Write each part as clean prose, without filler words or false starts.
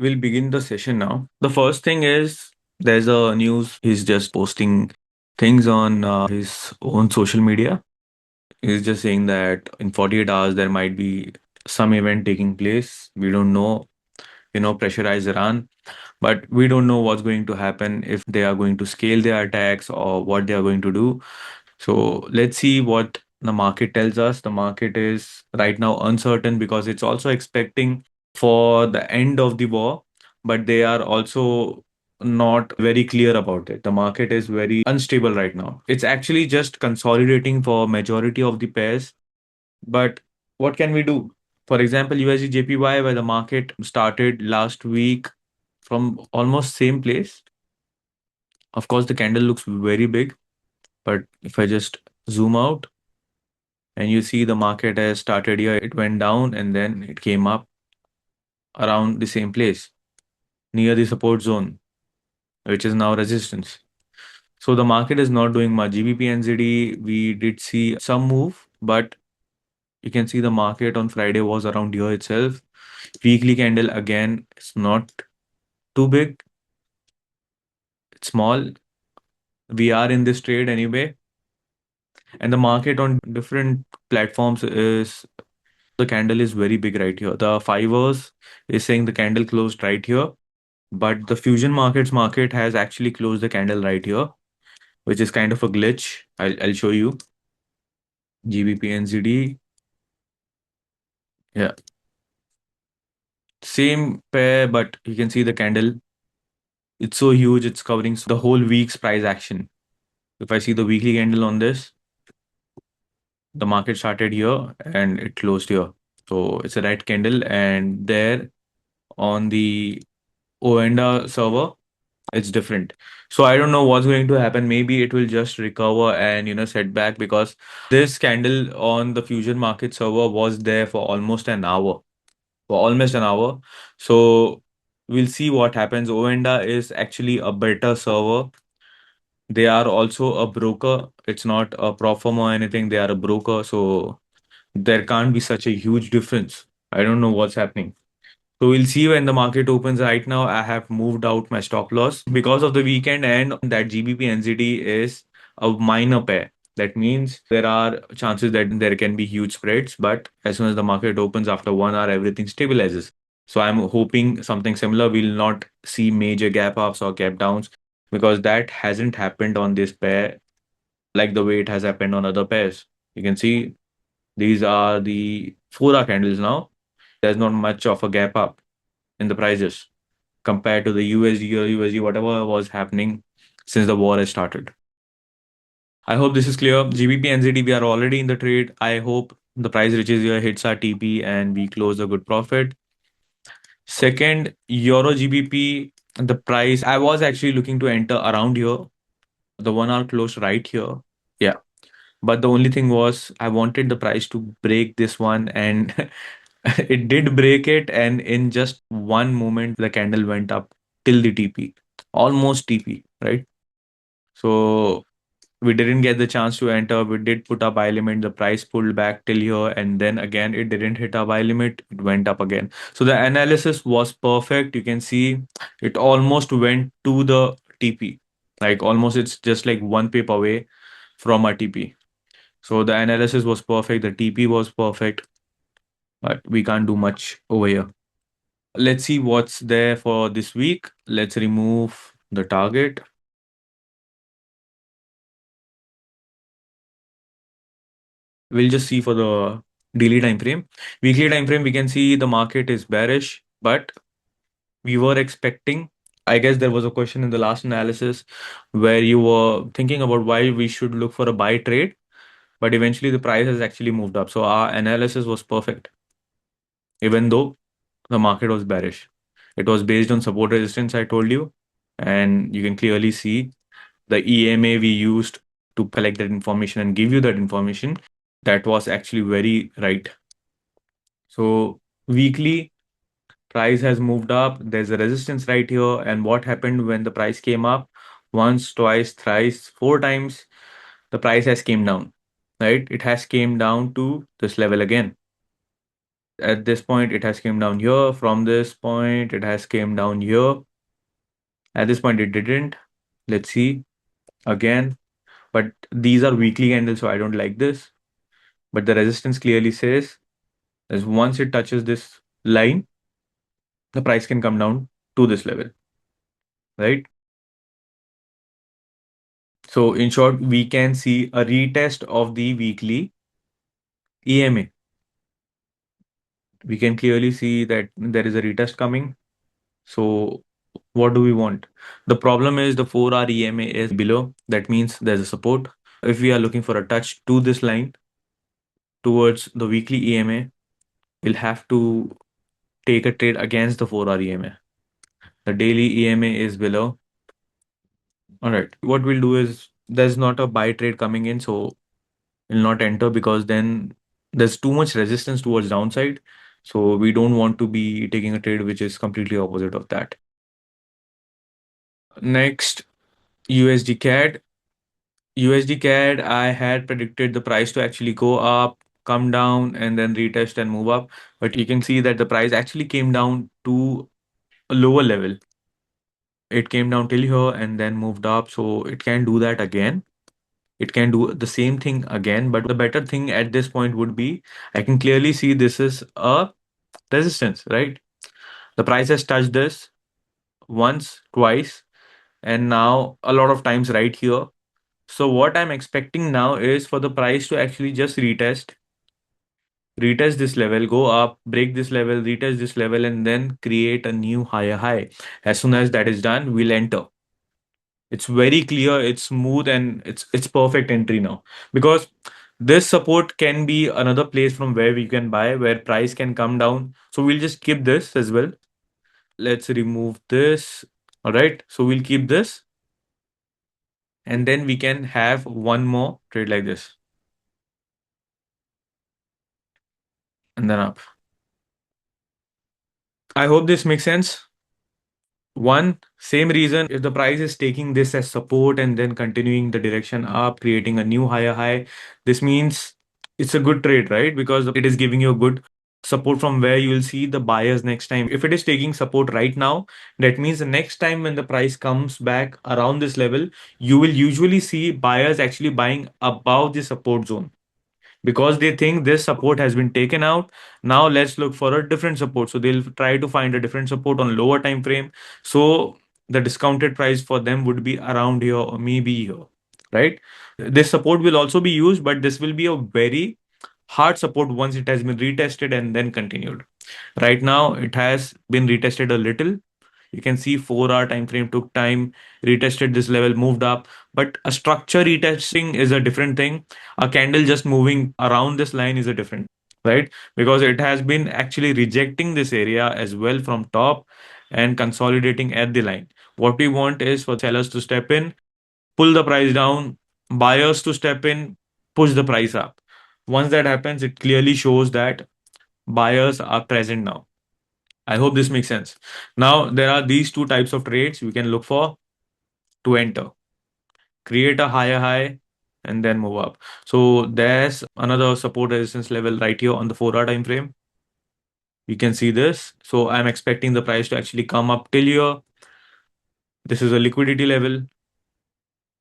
we'll begin the session now. The first thing is there's a news. He's just posting things on his own social media. He's just saying that in 48 hours there might be some event taking place. We don't know, pressurize Iran, but we don't know what's going to happen if they are going to scale their attacks or what they are going to do. So let's see what the market tells us. The market is right now uncertain because it's also expecting for the end of the war, but they are also not very clear about it. The market is very unstable right now. It's actually just consolidating for majority of the pairs. But what can we do? For example, USDJPY, where the market started last week from almost same place. Of course, the candle looks very big, but if I just zoom out, and you see the market has started here, it went down and then it came up around the same place near the support zone, which is now resistance. So the market is not doing much. GBPNZD, we did see some move, but you can see the market on Friday was around here itself. Weekly candle again, it's not too big, it's small. We are in this trade anyway. And the market on different platforms is the candle is very big right here. The fivers is saying the candle closed right here. But the fusion market has actually closed the candle right here, which is kind of a glitch. I'll show you. GBPNZD. Yeah. Same pair, but you can see the candle. It's so huge, it's covering the whole week's price action. If I see the weekly candle on this, the market started here and it closed here. So it's a red candle, and there on the Ovenda server, it's different. So I don't know what's going to happen. Maybe it will just recover and set back, because this candle on the fusion market server was there for almost an hour. So we'll see what happens. Ovenda is actually a better server. They are also a broker. It's not a prop firm or anything. They are a broker. So there can't be such a huge difference. I don't know what's happening. So we'll see when the market opens. Right now, I have moved out my stop loss because of the weekend, and that GBP NZD is a minor pair. That means there are chances that there can be huge spreads, but as soon as the market opens after 1 hour, everything stabilizes. So I'm hoping something similar. We'll not see major gap ups or gap downs, because that hasn't happened on this pair like the way it has happened on other pairs. You can see these are the 4-hour candles now. There's not much of a gap up in the prices compared to the USD or USD, whatever was happening since the war has started. I hope this is clear. GBP NZD, we are already in the trade. I hope the price reaches here, hits our TP, and we close a good profit. Second, Euro GBP, the price, I was actually looking to enter around here. The 1 hour closed right here. Yeah. But the only thing was I wanted the price to break this one, and it did break it. And in just one moment, the candle went up till the TP, almost TP, right? So we didn't get the chance to enter. We did put our buy limit. The price pulled back till here, and then again, it didn't hit our buy limit. It went up again. So the analysis was perfect. You can see it almost went to the TP. Like almost, it's just like one pip away from our TP. So the analysis was perfect, the TP was perfect, but we can't do much over here. Let's see what's there for this week. Let's remove the target. We'll just see for the daily time frame. Weekly time frame, we can see the market is bearish, but we were expecting. I guess there was a question in the last analysis where you were thinking about why we should look for a buy trade, but eventually the price has actually moved up. So our analysis was perfect, even though the market was bearish. It was based on support resistance, I told you, and you can clearly see the EMA we used to collect that information and give you that information. That was actually very right. So weekly price has moved up. There's a resistance right here. And what happened when the price came up? Once, twice, thrice, 4 times, the price has came down, right? It has came down to this level again. At this point, it has came down here. From this point, it has came down here. At this point, it didn't. Let's see again. But these are weekly candles, so I don't like this. But the resistance clearly says is once it touches this line, the price can come down to this level, right? So in short, we can see a retest of the weekly EMA. We can clearly see that there is a retest coming. So what do we want? The problem is the 4-hour EMA is below. That means there's a support. If we are looking for a touch to this line towards the weekly EMA, we'll have to take a trade against the 4-hour EMA. The daily EMA is below. All right. What we'll do is there's not a buy trade coming in, so we'll not enter because then there's too much resistance towards downside. So we don't want to be taking a trade which is completely opposite of that. Next, USD CAD. USD CAD, I had predicted the price to actually go up, come down, and then retest and move up. But you can see that the price actually came down to a lower level. It came down till here and then moved up. So it can do that again. It can do the same thing again. But the better thing at this point would be I can clearly see this is a resistance, right? The price has touched this once, twice, and now a lot of times right here. So what I'm expecting now is for the price to actually just retest this level, go up, break this level, retest this level, and then create a new higher high. As soon as that is done, we'll enter. It's very clear, it's smooth, and it's perfect entry now. Because this support can be another place from where we can buy, where price can come down. So we'll just keep this as well. Let's remove this. All right. So we'll keep this. And then we can have one more trade like this. And then up. I hope this makes sense. One, same reason, if the price is taking this as support and then continuing the direction up, creating a new higher high, this means it's a good trade, right? Because it is giving you a good support from where you will see the buyers next time. If it is taking support right now, that means the next time when the price comes back around this level, you will usually see buyers actually buying above the support zone because they think this support has been taken out. Now let's look for a different support. So they'll try to find a different support on lower time frame. So the discounted price for them would be around here or maybe here, right? This support will also be used, but this will be a very hard support once it has been retested and then continued. Right now, it has been retested a little. You can see 4-hour time frame took time, retested this level, moved up. But a structure retesting is a different thing. A candle just moving around this line is a different, right? Because it has been actually rejecting this area as well from top and consolidating at the line. What we want is for sellers to step in, pull the price down, buyers to step in, push the price up. Once that happens, it clearly shows that buyers are present now. I hope this makes sense. Now, there are these two types of trades we can look for to enter. Create a higher high and then move up. So there's another support resistance level right here on the 4-hour time frame. You can see this. So I'm expecting the price to actually come up till here. This is a liquidity level,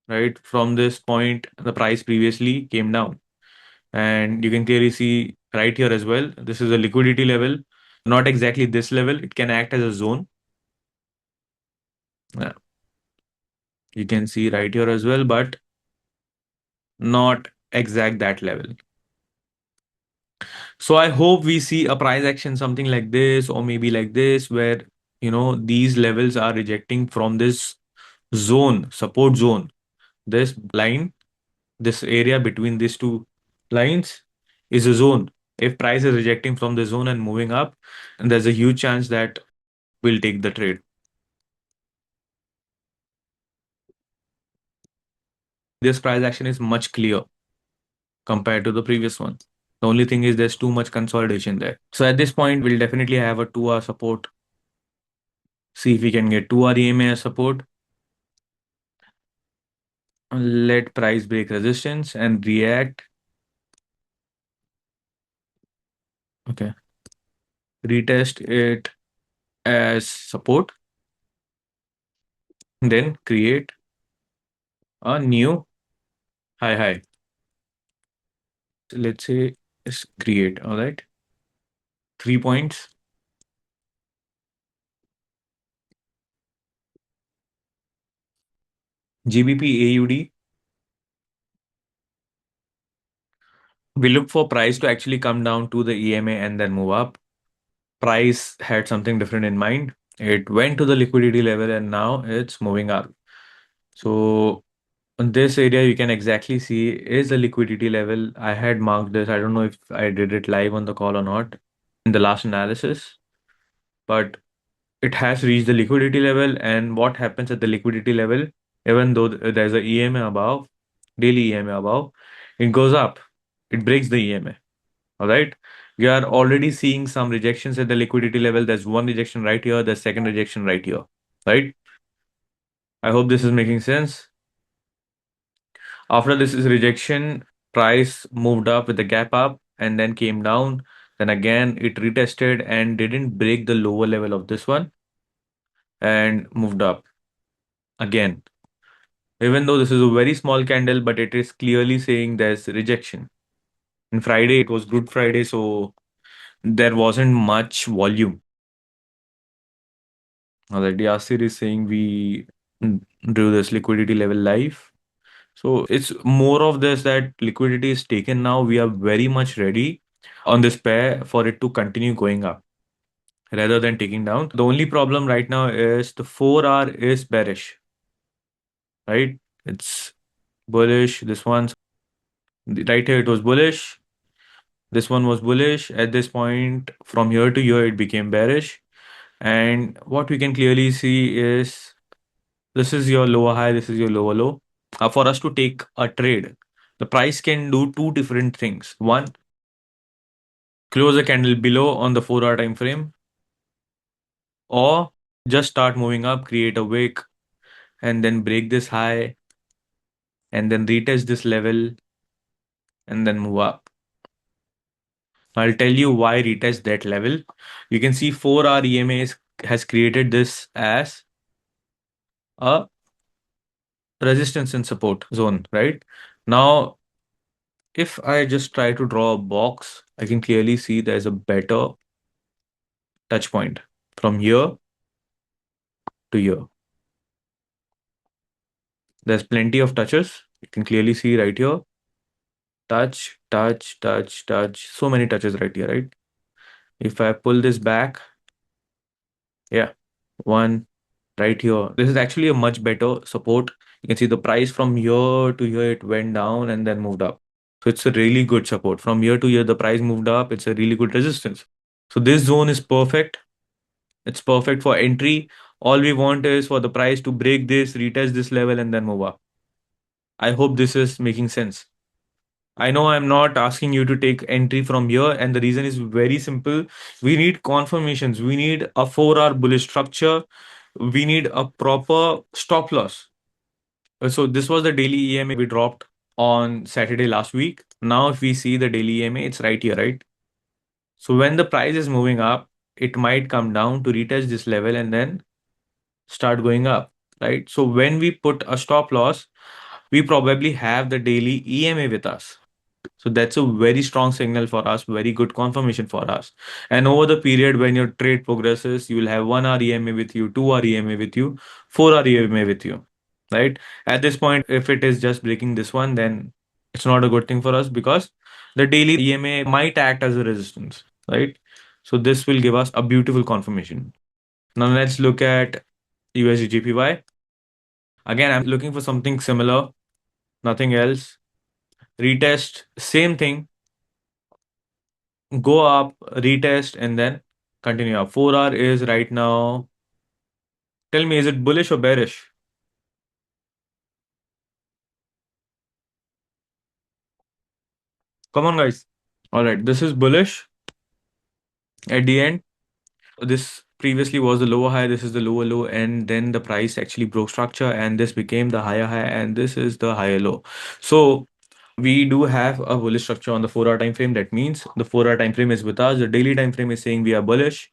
right? From this point, the price previously came down. And you can clearly see right here as well. This is a liquidity level, not exactly this level. It can act as a zone. Yeah. You can see right here as well, but not exact that level. So I hope we see a price action something like this or maybe like this where these levels are rejecting from this zone, support zone. This line, this area between these two lines is a zone. If price is rejecting from the zone and moving up, and there's a huge chance that we'll take the trade. This price action is much clear compared to the previous one. The only thing is there's too much consolidation there. So at this point, we'll definitely have a 2-hour support. See if we can get 2-hour EMA as support. Let price break resistance and react. Okay. retest it as support, then create a new high. Let's say is create, all right? 3 points. GBPAUD. We look for price to actually come down to the EMA and then move up. Price had something different in mind. It went to the liquidity level and now it's moving up. So on this area, you can exactly see is the liquidity level. I had marked this. I don't know if I did it live on the call or not in the last analysis, but it has reached the liquidity level. And what happens at the liquidity level, even though there's a EMA above, daily EMA above, it goes up. It breaks the EMA. All right. We are already seeing some rejections at the liquidity level. There's one rejection right here. There's second rejection right here. Right. I hope this is making sense. After this is rejection, price moved up with the gap up and then came down. Then again, it retested and didn't break the lower level of this one and moved up again. Even though this is a very small candle, but it is clearly saying there's rejection. And Friday, it was Good Friday, so there wasn't much volume. Now that Yasir is saying we do this liquidity level live. So it's more of this that liquidity is taken now. We are very much ready on this pair for it to continue going up rather than taking down. The only problem right now is the 4 hour is bearish, right? It's bullish. This one's right here, it was bullish. This one was bullish. At this point, from here to here, it became bearish. And what we can clearly see is this is your lower high, this is your lower low. For us to take a trade, the price can do two different things. One, close a candle below on the 4 hour time frame, or just start moving up, create a wick, and then break this high, and then retest this level, and then move up. I'll tell you why retest that level. You can see 4 hour EMA has created this as a resistance and support zone, right? Now, if I just try to draw a box, I can clearly see there's a better touch point from here to here. There's plenty of touches. You can clearly see right here. Touch, touch, touch, touch. So many touches right here, right? If I pull this back, yeah, one right here. This is actually a much better support. You can see the price from here to here, it went down and then moved up. So it's a really good support. From here to here, the price moved up. It's a really good resistance. So this zone is perfect. It's perfect for entry. All we want is for the price to break this, retest this level, and then move up. I hope this is making sense. I know I'm not asking you to take entry from here, and the reason is very simple. We need confirmations. We need a 4 hour bullish structure. We need a proper stop loss. So this was the daily EMA we dropped on Saturday last week. Now, if we see the daily EMA, it's right here, right? So when the price is moving up, it might come down to retest this level and then start going up, right? So when we put a stop loss, we probably have the daily EMA with us. So that's a very strong signal for us, very good confirmation for us. And over the period when your trade progresses, you will have 1 hour EMA with you, 2 hour EMA with you, 4 hour EMA with you, right? At this point, if it is just breaking this one, then it's not a good thing for us because the daily EMA might act as a resistance, right? So this will give us a beautiful confirmation. Now let's look at USDJPY. Again, I'm looking for something similar, nothing else. Retest, same thing, go up, retest, and then continue up. 4 hour is right now. Tell me, is it bullish or bearish? Come on, guys. All right, this is bullish at the end. This previously was the lower high, this is the lower low, and then the price actually broke structure, and this became the higher high, and this is the higher low. So we do have a bullish structure on the 4-hour time frame. That means the 4-hour time frame is with us. The daily time frame is saying we are bullish,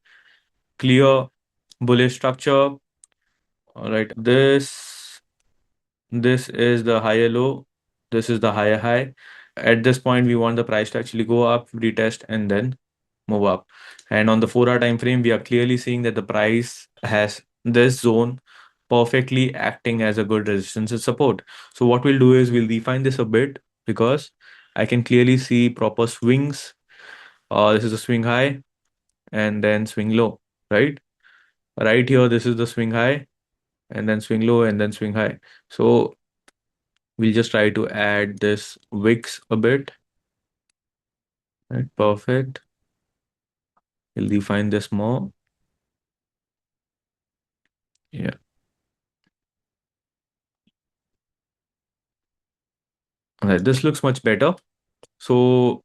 clear bullish structure. All right, this is the higher low, this is the higher high. At this point, we want the price to actually go up, retest, and then move up. And on the 4-hour time frame, we are clearly seeing that the price has this zone perfectly acting as a good resistance and support. So what we'll do is we'll define this a bit because I can clearly see proper swings. This is a swing high and then swing low, right? Right here, this is the swing high and then swing low and then swing high. So we'll just try to add this wicks a bit. Right, perfect. We'll define this more. Yeah. All right, this looks much better. So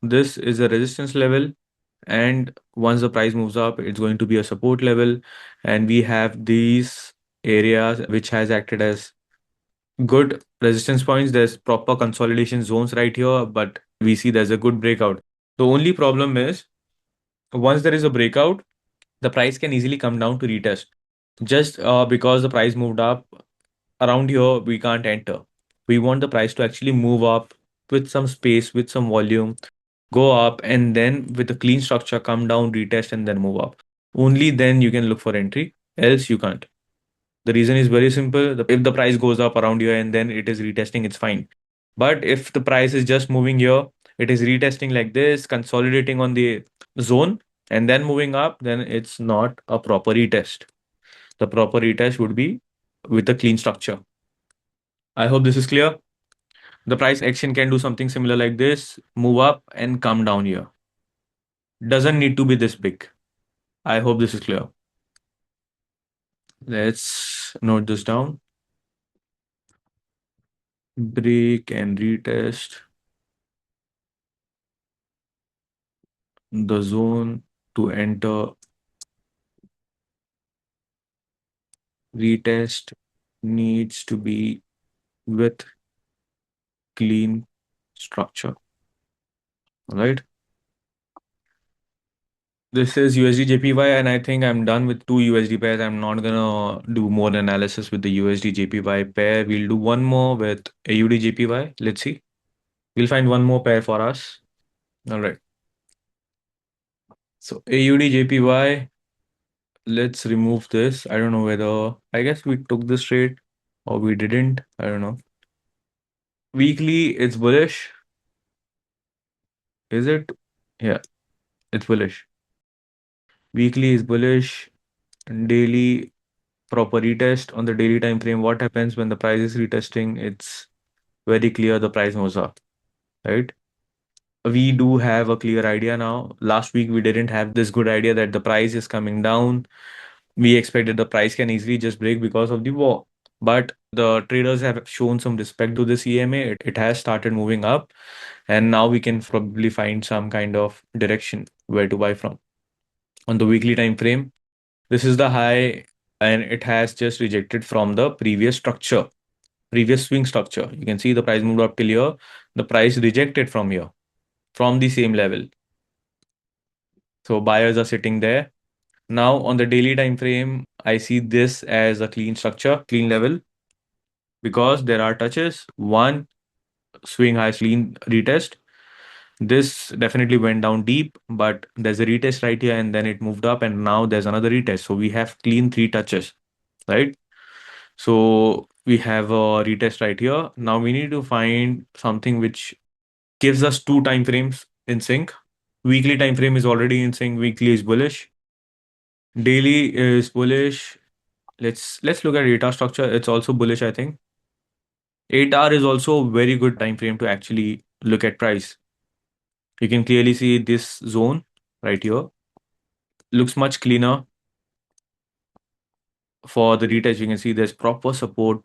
this is a resistance level, and once the price moves up, it's going to be a support level. And we have these areas which has acted as good resistance points. There's proper consolidation zones right here, but we see there's a good breakout. The only problem is once there is a breakout, the price can easily come down to retest. Just because the price moved up around here, we can't enter. We want the price to actually move up with some space, with some volume, go up, and then with a clean structure, come down, retest, and then move up. Only then you can look for entry, else you can't. The reason is very simple. If the price goes up around here and then it is retesting, it's fine. But if the price is just moving here, it is retesting like this, consolidating on the zone, and then moving up, then it's not a proper retest. The proper retest would be with a clean structure. I hope this is clear. The price action can do something similar like this, move up and come down here. Doesn't need to be this big. I hope this is clear. Let's note this down. Break and retest the zone to enter. Retest needs to be with clean structure. All right. This is USDJPY, and I think I'm done with two USD pairs. I'm not gonna do more analysis with the USDJPY pair. We'll do one more with AUDJPY. Let's see. We'll find one more pair for us. All right. So AUDJPY, let's remove this. I don't know whether, I guess we took this trade or we didn't. I don't know. Weekly, it's bullish. Is it? Yeah, it's bullish. Weekly is bullish. Daily, proper retest on the daily time frame. What happens when the price is retesting? It's very clear the price moves up, right? We do have a clear idea now. Last week, we didn't have this good idea that the price is coming down. We expected the price can easily just break because of the war. But the traders have shown some respect to this EMA. It has started moving up, and now we can probably find some kind of direction where to buy from. On the weekly time frame, this is the high, and it has just rejected from the previous structure, previous swing structure. You can see the price moved up till here. The price rejected from here, from the same level. So buyers are sitting there. Now on the daily time frame, I see this as a clean structure, clean level, because there are touches. One swing high clean retest. This definitely went down deep, but there's a retest right here, and then it moved up, and now there's another retest. So we have clean three touches, right? So we have a retest right here. Now we need to find something which gives us two time frames in sync. Weekly time frame is already in sync. Weekly is bullish. Daily is bullish. Let's look at data structure. It's also bullish, I think. 8 hour is also a very good time frame to actually look at price. You can clearly see this zone right here. Looks much cleaner. For the retest, you can see there's proper support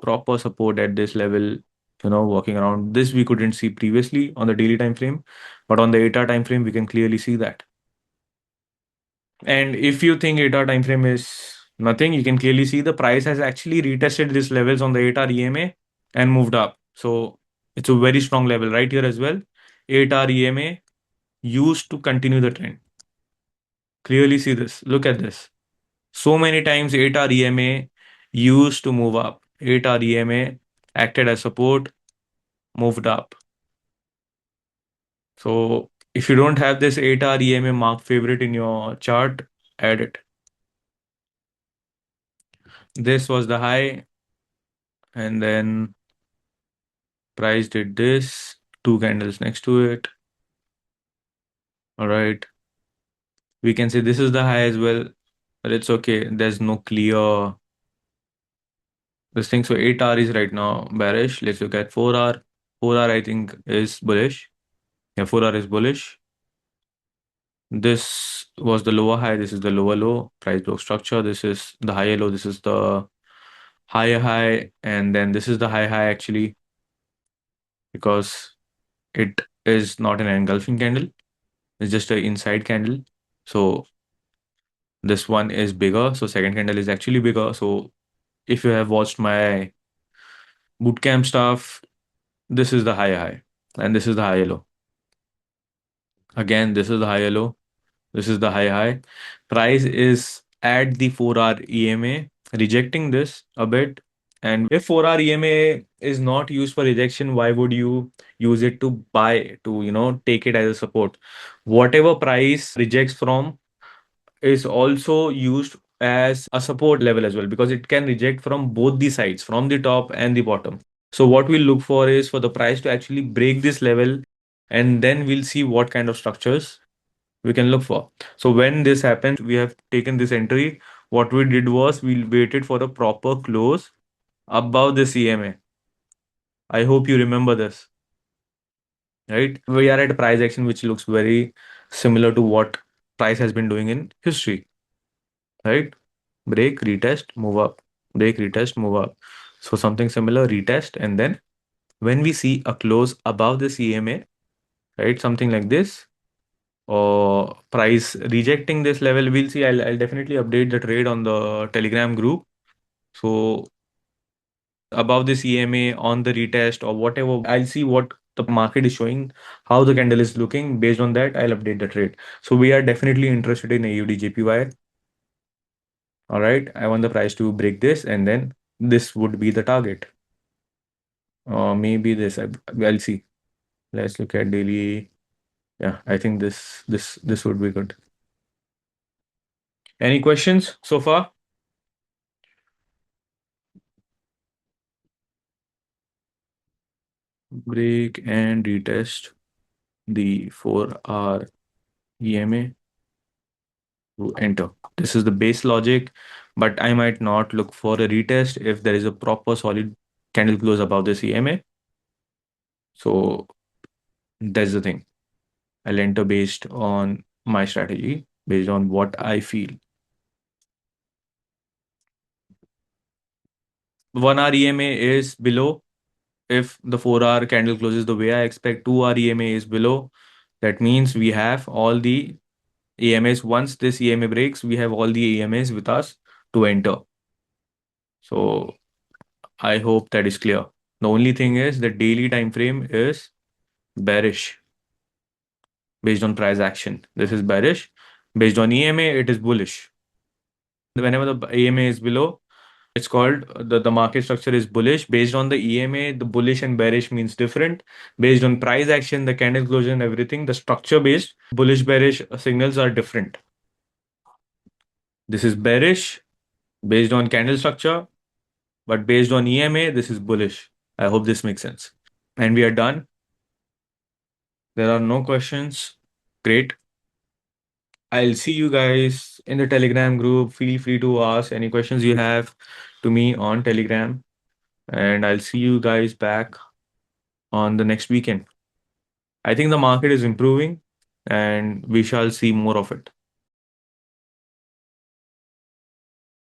at this level, walking around. This we couldn't see previously on the daily time frame, but on the 8-hour time frame, we can clearly see that. And if you think 8-hour time frame is nothing, you can clearly see the price has actually retested these levels on the 8-hour EMA and moved up. So It's a very strong level right here as well. 8-hour EMA used to continue the trend. Clearly see this. Look at this. So many times 8-hour EMA used to move up. 8-hour EMA acted as support, moved up. So if you don't have this 8-hour EMA mark favorite in your chart, add it. This was the high, and then price did this, two candles next to it. All right. We can say this is the high as well, but it's okay. There's no clear this thing. So 8-hour is right now bearish. Let's look at 4-hour. 4-hour I think is bullish. Yeah, 4-hour is bullish. This was the lower high. This is the lower low. Price block structure. This is the higher low. This is the higher high. And then this is the high high actually, because it is not an engulfing candle. It's just an inside candle. So this one is bigger. So second candle is actually bigger. So if you have watched my bootcamp stuff, this is the high high. And this is the high low. Again, this is the high low. This is the high high. Price is at the 4-hour EMA, rejecting this a bit. And if 4-hour EMA is not used for rejection, why would you use it to buy, to, take it as a support? Whatever price rejects from is also used as a support level as well, because it can reject from both the sides, from the top and the bottom. So what we'll look for is for the price to actually break this level, and then we'll see what kind of structures we can look for. So when this happened, we have taken this entry. What we did was we waited for a proper close above the CMA. I hope you remember this, right? We are at a price action which looks very similar to what price has been doing in history, right? Break, retest, move up, break, retest, move up. So something similar, retest, and then when we see a close above the CMA, right, something like this, or price rejecting this level, we'll see. I'll definitely update the trade on the Telegram group. So above this EMA on the retest or whatever, I'll see what the market is showing, how the candle is looking. Based on that, I'll update the trade. So we are definitely interested in AUDJPY. All right, I want the price to break this, and then this would be the target. Maybe this. I'll see. Let's look at daily. Yeah, I think this would be good. Any questions so far? Break and retest the 4-hour EMA to enter. This is the base logic, but I might not look for a retest if there is a proper solid candle close above this EMA. So that's the thing. I'll enter based on my strategy, based on what I feel. 1-hour EMA is below. If the 4-hour candle closes the way I expect, 2-hour EMA is below. That means we have all the EMAs. Once this EMA breaks, we have all the EMAs with us to enter. So I hope that is clear. The only thing is the daily time frame is bearish based on price action. This is bearish. Based on EMA, it is bullish. Whenever the EMA is below, it's called the market structure is bullish. Based on the EMA, the bullish and bearish means different. Based on price action, the candle closure and everything, the structure based bullish bearish signals are different. This is bearish based on candle structure, but based on EMA, this is bullish. I hope this makes sense. And we are done. There are no questions. Great. I'll see you guys in the Telegram group. Feel free to ask any questions you have to me on Telegram. And I'll see you guys back on the next weekend. I think the market is improving and we shall see more of it.